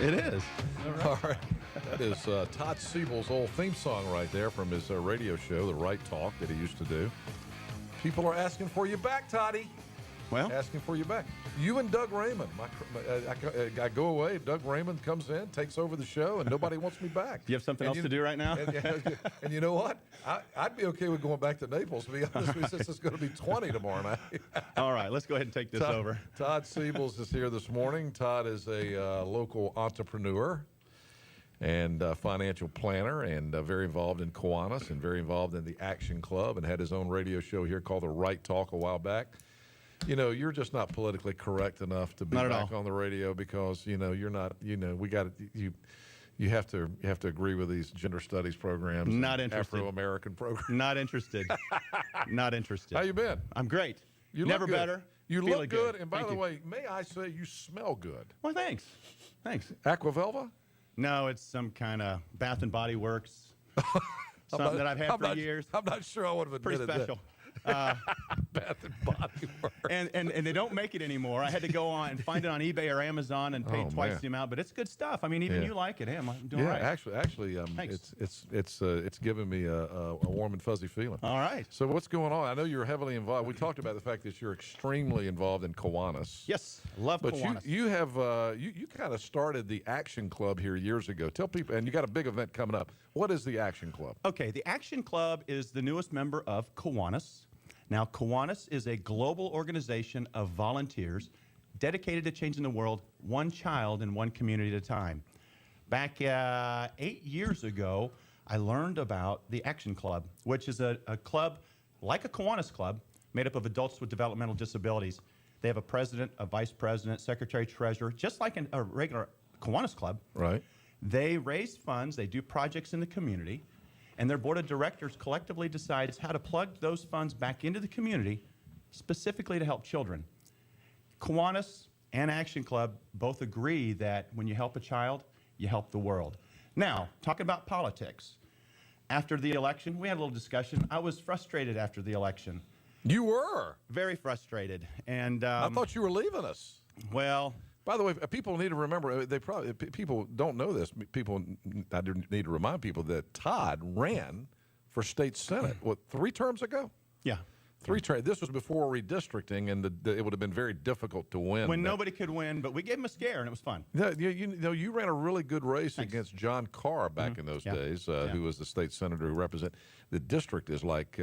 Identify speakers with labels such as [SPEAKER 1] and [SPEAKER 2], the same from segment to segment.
[SPEAKER 1] It is.
[SPEAKER 2] All right. That is Todd Siebels' old theme song right there from his radio show, The Right Talk, that he used to do. People are asking for you back, Toddy.
[SPEAKER 1] Well,
[SPEAKER 2] Asking for you back. You and Doug Raymond. I go away. Doug Raymond comes in, takes over the show, and nobody wants me back.
[SPEAKER 1] you have something else to do right now?
[SPEAKER 2] And you know what? I'd be okay with going back to Naples, to be honest with you, since it's going to be 20 tomorrow night.
[SPEAKER 1] All right, let's go ahead and take this over.
[SPEAKER 2] Todd Siebels is here this morning. Todd is a local entrepreneur and financial planner, and very involved in Kiwanis and very involved in the Action Club, and had his own radio show here called The Right Talk a while back. You know, you're just not politically correct enough to be back on the radio because, you know, you're not, you know, you have to agree with these gender studies programs.
[SPEAKER 1] Not interested.
[SPEAKER 2] Afro-American programs.
[SPEAKER 1] Not interested. Not interested.
[SPEAKER 2] How you been?
[SPEAKER 1] I'm great.
[SPEAKER 2] You
[SPEAKER 1] Never
[SPEAKER 2] look good.
[SPEAKER 1] better.
[SPEAKER 2] You
[SPEAKER 1] Feeling
[SPEAKER 2] look good. And by the way, may I say you smell good.
[SPEAKER 1] Well, thanks. Thanks.
[SPEAKER 2] Aquavelva?
[SPEAKER 1] No, it's some kind of Bath and Body Works. Something that I've had for years.
[SPEAKER 2] I'm not sure I would have admitted
[SPEAKER 1] Pretty special.
[SPEAKER 2] Bath and Body Works.
[SPEAKER 1] And they don't make it anymore. I had to go on and find it on eBay or Amazon and pay twice the amount. But it's good stuff. I mean, even you like it. Hey, I'm doing all right.
[SPEAKER 2] Actually, it's given me a warm and fuzzy feeling.
[SPEAKER 1] All right.
[SPEAKER 2] So what's going on? I know you're heavily involved. We talked about the fact that you're extremely involved in Kiwanis.
[SPEAKER 1] Yes, love Kiwanis.
[SPEAKER 2] But you have you kind of started the Action Club here years ago. Tell people, and you got a big event coming up. What is the Action Club?
[SPEAKER 1] Okay, the Action Club is the newest member of Kiwanis. Now, Kiwanis is a global organization of volunteers dedicated to changing the world one child in one community at a time. Back 8 years ago, I learned about the Action Club, which is a club like a Kiwanis club made up of adults with developmental disabilities. They have a president, a vice president, secretary, treasurer, just like a regular Kiwanis club.
[SPEAKER 2] Right.
[SPEAKER 1] They raise funds, they do projects in the community, and their board of directors collectively decides how to plug those funds back into the community, specifically to help children. Kiwanis and Action Club both agree that when you help a child, you help the world. Now, talking about politics. After the election, we had a little discussion. I was frustrated after the election.
[SPEAKER 2] You were?
[SPEAKER 1] Very frustrated. And
[SPEAKER 2] I thought you were leaving us.
[SPEAKER 1] Well,
[SPEAKER 2] by the way, people need to remember, people don't know this. I need to remind people that Todd ran for state senate, 3 terms ago?
[SPEAKER 1] Yeah.
[SPEAKER 2] 3 terms. This was before redistricting, and it would have been very difficult to win.
[SPEAKER 1] When nobody could win, but we gave him a scare, and it was fun.
[SPEAKER 2] You ran a really good race against John Carr back in those days, who was the state senator who represented. The district is like,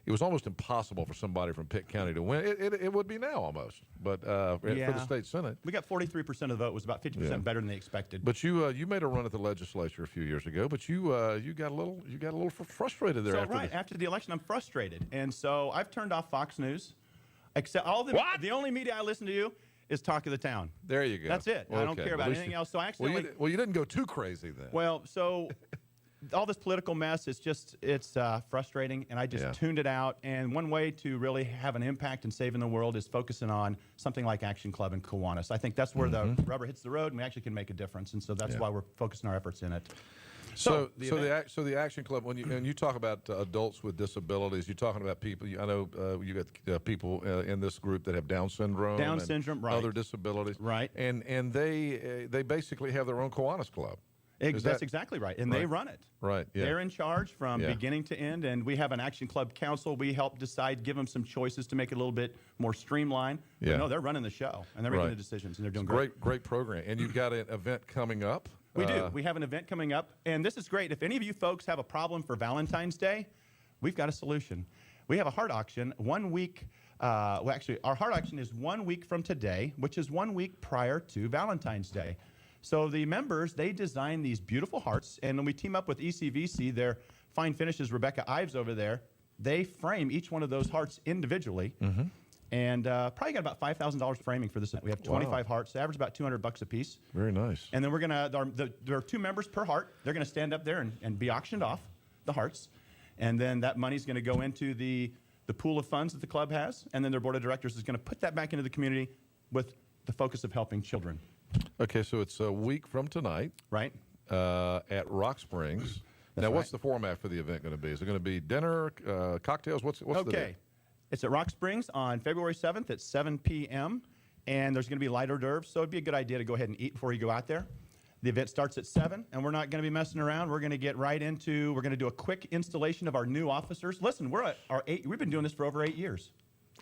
[SPEAKER 2] it was almost impossible for somebody from Pitt County to win. It would be now almost, but for the state senate.
[SPEAKER 1] We got 43% of the vote. It was about 50% better than they expected.
[SPEAKER 2] But you made a run at the legislature a few years ago, but you got a little frustrated there.
[SPEAKER 1] After the election, I'm frustrated, and so I've turned off Fox News. Except the only media I listen to is Talk of the Town.
[SPEAKER 2] There you go.
[SPEAKER 1] That's it. I don't care about anything else. So actually,
[SPEAKER 2] you didn't go too crazy then.
[SPEAKER 1] Well, so all this political mess, it's frustrating, and I just tuned it out. And one way to really have an impact in saving the world is focusing on something like Action Club and Kiwanis. I think that's where the rubber hits the road, and we actually can make a difference. And so that's why we're focusing our efforts in it.
[SPEAKER 2] So the Action Club, when you talk about adults with disabilities, you're talking about people. I know you got people in this group that have Down syndrome,
[SPEAKER 1] right.
[SPEAKER 2] Other disabilities,
[SPEAKER 1] right?
[SPEAKER 2] And they basically have their own Kiwanis Club.
[SPEAKER 1] That's exactly right, and they run it.
[SPEAKER 2] Right. Yeah.
[SPEAKER 1] They're in charge from beginning to end, and we have an Action Club council. We help decide, give them some choices to make it a little bit more streamlined.
[SPEAKER 2] Yeah.
[SPEAKER 1] But no, they're running the show, and they're making the decisions, and they're doing great.
[SPEAKER 2] Great program, and you've got an event coming up.
[SPEAKER 1] We do. We have an event coming up, and this is great. If any of you folks have a problem for Valentine's Day, we've got a solution. We have a heart auction 1 week. Well, actually, our heart auction is 1 week from today, which is 1 week prior to Valentine's Day. So the members, they design these beautiful hearts, and when we team up with ECVC, their fine finishes, Rebecca Ives over there, they frame each one of those hearts individually. And probably got about $5,000 framing for this. We have 25 hearts, average about $200 a piece.
[SPEAKER 2] Very nice.
[SPEAKER 1] And then we're there are 2 members per heart. They're gonna stand up there and be auctioned off, the hearts. And then that money's gonna go into the pool of funds that the club has. And then their board of directors is gonna put that back into the community with the focus of helping children.
[SPEAKER 2] Okay, so it's a week from tonight.
[SPEAKER 1] Right.
[SPEAKER 2] At Rock Springs. Now, what's the format for the event going to be? Is it going to be dinner, cocktails? What's the day?
[SPEAKER 1] It's at Rock Springs on February 7th at 7 p.m., and there's going to be light hors d'oeuvres, so it'd be a good idea to go ahead and eat before you go out there. The event starts at 7, and we're not going to be messing around. We're going to get right into, we're going to do a quick installation of our new officers. Listen, we've been doing this for over 8 years.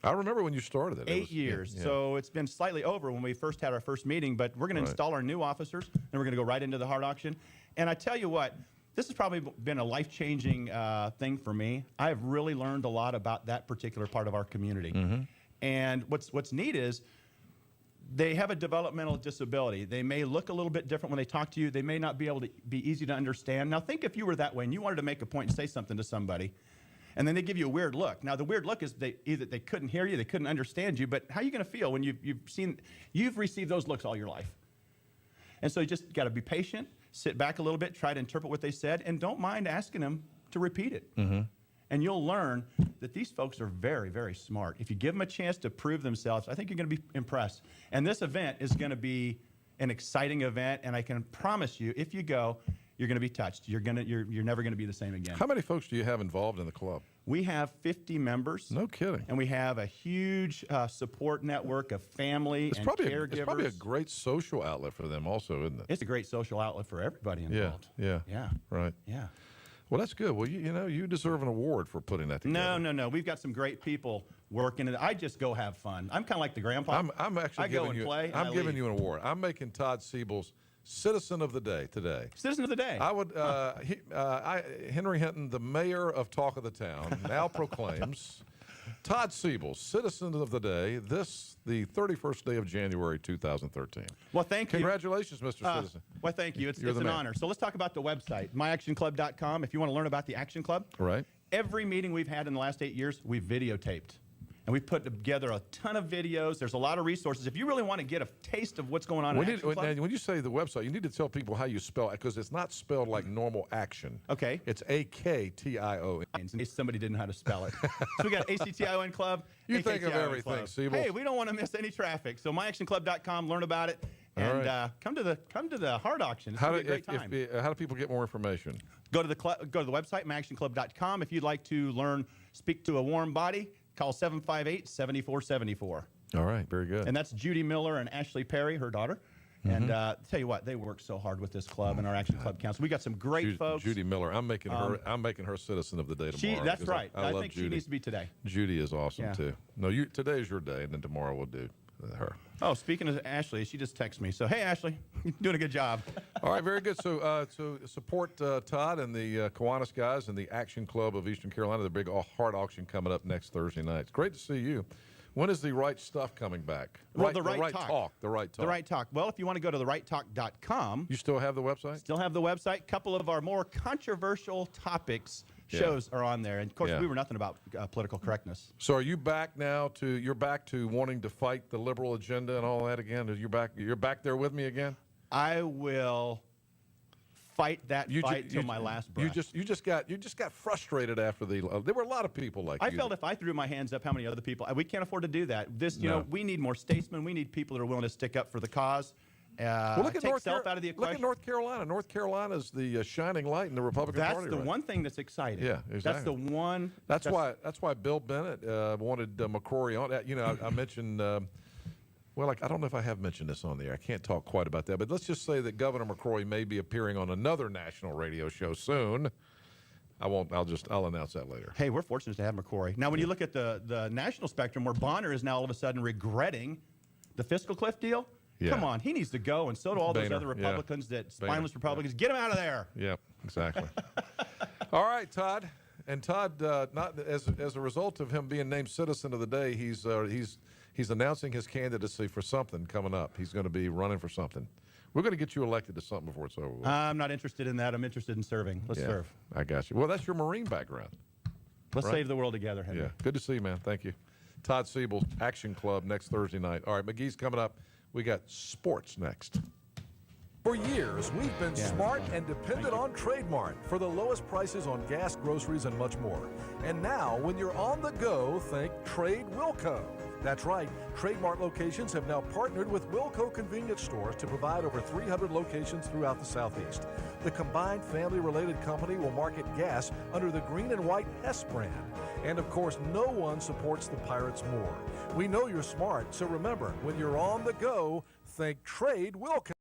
[SPEAKER 2] I remember when you started it.
[SPEAKER 1] 8 years.
[SPEAKER 2] Yeah.
[SPEAKER 1] So it's been slightly over when we first had our first meeting, but we're going to install our new officers, and we're going to go right into the hard auction. And I tell you what, this has probably been a life-changing thing for me. I have really learned a lot about that particular part of our community. And what's neat is they have a developmental disability. They may look a little bit different when they talk to you. They may not be able to be easy to understand. Now think if you were that way and you wanted to make a point and say something to somebody, and then they give you a weird look. Now the weird look is either they couldn't hear you, they couldn't understand you, but how are you going to feel when you've received those looks all your life? And so you just got to be patient, sit back a little bit, try to interpret what they said, and don't mind asking them to repeat it. And you'll learn that these folks are very, very smart. If you give them a chance to prove themselves, I think you're going to be impressed. And this event is going to be an exciting event, and I can promise you, if you go, you're going to be touched. You're never going to be the same again.
[SPEAKER 2] How many folks do you have involved in the club?
[SPEAKER 1] We have 50 members.
[SPEAKER 2] No kidding.
[SPEAKER 1] And we have a huge support network of family and caregivers.
[SPEAKER 2] It's probably a great social outlet for them also, isn't it?
[SPEAKER 1] It's a great social outlet for everybody involved.
[SPEAKER 2] Yeah. Right.
[SPEAKER 1] Yeah.
[SPEAKER 2] Well, that's good. Well, you deserve an award for putting that together.
[SPEAKER 1] No. We've got some great people working it. I just go have fun. I'm kind of like the grandpa.
[SPEAKER 2] I'm actually
[SPEAKER 1] I go and play.
[SPEAKER 2] I'm giving you an award. I'm making Todd Siebels Citizen of the Day today.
[SPEAKER 1] Citizen of the Day.
[SPEAKER 2] I would. Henry Hinton, the mayor of Talk of the Town, now proclaims Todd Siebels Citizen of the Day. The 31st day of January 2013.
[SPEAKER 1] Well, thank you.
[SPEAKER 2] Congratulations, Mr. Citizen.
[SPEAKER 1] Well, thank you. It's
[SPEAKER 2] You're
[SPEAKER 1] an honor. So let's talk about the website, myactionclub.com. If you want to learn about the Action Club,
[SPEAKER 2] Right.
[SPEAKER 1] Every meeting we've had in the last 8 years, we've videotaped. And we've put together a ton of videos. There's a lot of resources. If you really want to get a taste of what's going on in Action Club.
[SPEAKER 2] When you say the website, you need to tell people how you spell it, because it's not spelled like normal action.
[SPEAKER 1] Okay.
[SPEAKER 2] It's AKTION.
[SPEAKER 1] In case somebody didn't know how to spell it. So we got ACTION Club.
[SPEAKER 2] You think of
[SPEAKER 1] AKTION
[SPEAKER 2] everything,
[SPEAKER 1] Club.
[SPEAKER 2] Siebels.
[SPEAKER 1] Hey, we don't want to miss any traffic. So myactionclub.com, learn about it, and
[SPEAKER 2] right.
[SPEAKER 1] come to the hard auction. It's going to be a great time.
[SPEAKER 2] How do people get more information?
[SPEAKER 1] Go to the website, myactionclub.com. If you'd like to speak to a warm body, call 758-7474.
[SPEAKER 2] All right, very good.
[SPEAKER 1] And that's Judy Miller and Ashley Perry, her daughter. And tell you what, they work so hard with this club and our Action Club Council. We got some great folks.
[SPEAKER 2] Judy Miller, I'm making her Citizen of the Day tomorrow.
[SPEAKER 1] That's right. I
[SPEAKER 2] love
[SPEAKER 1] think
[SPEAKER 2] Judy.
[SPEAKER 1] she needs to be today.
[SPEAKER 2] Judy is awesome
[SPEAKER 1] Yeah.
[SPEAKER 2] too. No, today is your day, and then tomorrow we'll do her.
[SPEAKER 1] Oh, speaking of Ashley, she just texted me. So, hey, Ashley, you're doing a good job.
[SPEAKER 2] All right, very good. So support Todd and the Kiwanis guys and the Action Club of Eastern Carolina. The big hard auction coming up next Thursday night. It's great to see you. When is the right stuff coming back?
[SPEAKER 1] Well, the right talk.
[SPEAKER 2] The right talk.
[SPEAKER 1] The right talk. Well, if you want to go to therighttalk.com.
[SPEAKER 2] You still have the website?
[SPEAKER 1] Still have the website. A couple of our more controversial topics shows are on there. And, of course, we were nothing about political correctness.
[SPEAKER 2] So are you back now you're back to wanting to fight the liberal agenda and all that again? You're back there with me again?
[SPEAKER 1] I will fight that fight till my last breath.
[SPEAKER 2] You just got frustrated after there were a lot of people like you.
[SPEAKER 1] I felt if I threw my hands up, how many other people? We can't afford to do that. We need more statesmen. We need people that are willing to stick up for the cause.
[SPEAKER 2] Well, look at
[SPEAKER 1] take self out of the equation.
[SPEAKER 2] Look at North Carolina. North Carolina is the shining light in the Republican Party.
[SPEAKER 1] That's the one thing that's exciting.
[SPEAKER 2] Yeah, exactly.
[SPEAKER 1] That's the one.
[SPEAKER 2] That's why Bill Bennett wanted McCrory on. I mentioned. Well, I don't know if I have mentioned this on the air. I can't talk quite about that. But let's just say that Governor McCrory may be appearing on another national radio show soon. I won't. I'll announce that later.
[SPEAKER 1] Hey, we're fortunate to have McCrory. Now, when you look at the national spectrum, where Bonner is now all of a sudden regretting the fiscal cliff deal.
[SPEAKER 2] Yeah.
[SPEAKER 1] Come on, he needs to go, and so do all those other Republicans spineless Republicans. Get him out of there.
[SPEAKER 2] Yep, exactly. All right, Todd. And Todd, not as a result of him being named Citizen of the Day, he's announcing his candidacy for something coming up. He's going to be running for something. We're going to get you elected to something before it's over with.
[SPEAKER 1] I'm not interested in that. I'm interested in serving. Let's serve.
[SPEAKER 2] I got you. Well, that's your Marine background.
[SPEAKER 1] Let's save the world together, Henry.
[SPEAKER 2] Yeah. Good to see you, man. Thank you. Todd Siebels, Action Club, next Thursday night. All right, McGee's coming up. We got sports next.
[SPEAKER 3] For years, we've been smart and depended on Trademark for the lowest prices on gas, groceries, and much more. And now, when you're on the go, think Trade Wilco. That's right, Trademark locations have now partnered with Wilco convenience stores to provide over 300 locations throughout the Southeast. The combined family-related company will market gas under the green and white Hess brand. And of course, no one supports the Pirates more. We know you're smart, so remember, when you're on the go, think Trade Wilco.